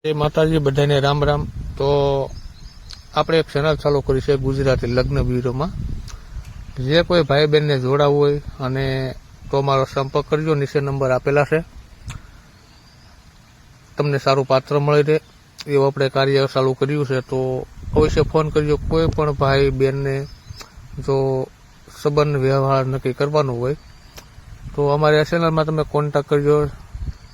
જય માતાજી, બધાને રામ રામ। તો આપણે એક ચેનલ ચાલુ કરી છે ગુજરાતી લગ્ન બ્યુરોમાં। જે કોઈ ભાઈ બહેનને જોડાવવું હોય અને તો મારો સંપર્ક કરજો, નીચે નંબર આપેલા છે। તમને સારું પાત્ર મળી રહે એવું આપણે કાર્ય ચાલુ કર્યું છે, તો અવશ્ય ફોન કરજો। કોઈ પણ ભાઈ બહેનને જો સંબંધ વ્યવહાર નક્કી કરવાનું હોય તો અમારી આ ચેનલમાં તમે કોન્ટેક્ટ કરજો,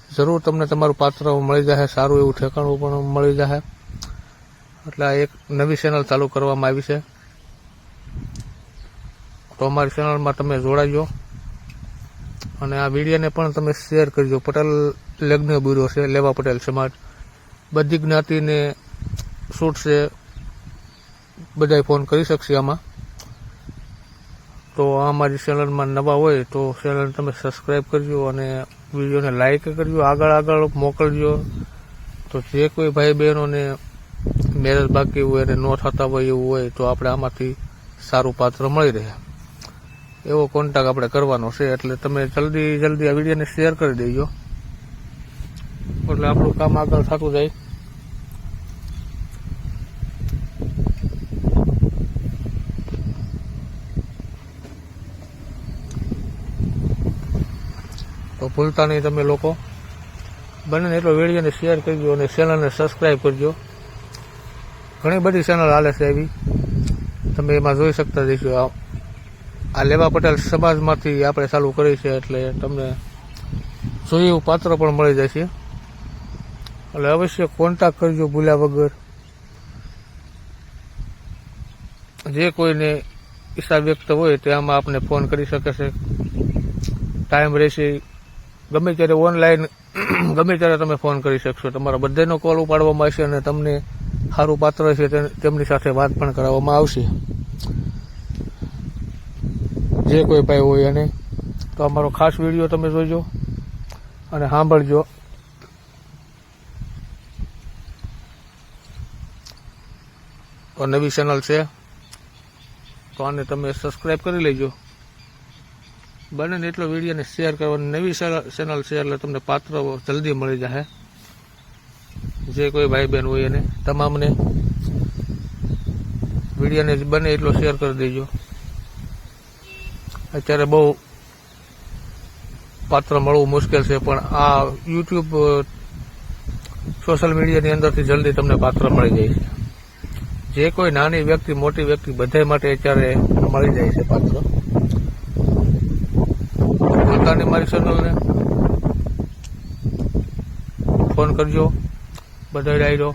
જરૂર તમને તમારું પાત્ર મળી જશે, સારું એવું ઠેકાણું પણ મળી જશે। એટલે આ એક નવી ચેનલ ચાલુ કરવામાં આવી છે, તો અમારી ચેનલમાં તમે જોડાજો અને આ વિડીયોને પણ તમે શેર કરજો। પટેલ લગ્ન બ્યુરો છે, લેવા પટેલ સમાજ, બધી જ્ઞાતિને છૂટ છે, બધાય ફોન કરી શકશે આમાં। તો અમારી ચેનલમાં નવા હોય તો ચેનલ તમે સબસ્ક્રાઈબ કરજો અને વિડીયોને લાઈક કરજો, આગળ મોકલજો। તો જે કોઈ ભાઈ બહેનોને મેરેજ બાકી હોય અને ન થતા હોય એવું હોય તો આપણે આમાંથી સારું પાત્ર મળી રહે એવો કોન્ટેક્ટ આપણે કરવાનો છે। એટલે તમે જલ્દી આ વિડીયોને શેર કરી દેજો, એટલે આપણું કામ આગળ થતું જાય। તો ભૂલતા નહીં તમે લોકો બને એટલો વિડીયોને શેર કરજો અને ચેનલને સબસ્ક્રાઈબ કરજો। ઘણી બધી ચેનલ હાલે છે એવી, તમે એમાં જોઈ શકતા જઈશો। આ લેવા પટેલ સમાજમાંથી આપણે ચાલુ કરી છે, એટલે તમને જોયું એવું પાત્ર પણ મળી જશે। એટલે અવશ્ય કોન્ટેક્ટ કરજો ભૂલ્યા વગર। જે કોઈને ઈચ્છા વ્યક્ત હોય તે આમાં આપને ફોન કરી શકે છે, ટાઈમ રહેશે ગમે ત્યારે ઓનલાઈન ગમે ત્યારે તમે ફોન કરી શકશો। તમારા બધાનો કોલ ઉપાડવામાં આવશે અને તમને સારું પાત્ર છે તેમની સાથે વાત પણ કરાવવામાં આવશે। જે કોઈ ભાઈ હોય અને તો અમારો ખાસ વિડીયો તમે જોજો અને સાંભળજો। તો નવી ચેનલ છે તો આને તમે સબસ્ક્રાઈબ કરી લેજો, બને ને એટલો વિડીયોને શેર કરવાની। નવી ચેનલ છે એટલે તમને પાત્ર જલ્દી મળી જશે। જે કોઈ ભાઈ બહેન હોય એને તમામને વિડીયોને બને એટલો શેર કરી દેજો। અત્યારે બહુ પાત્ર મળવું મુશ્કેલ છે, પણ આ યુટ્યુબ સોશિયલ મીડિયાની અંદરથી જલ્દી તમને પાત્ર મળી જાય છે। જે કોઈ નાની વ્યક્તિ મોટી વ્યક્તિ બધા માટે અત્યારે મળી જાય છે પાત્ર। પોતાની મારી ચેનલને ફોન કરજો, બધા ડાયરો।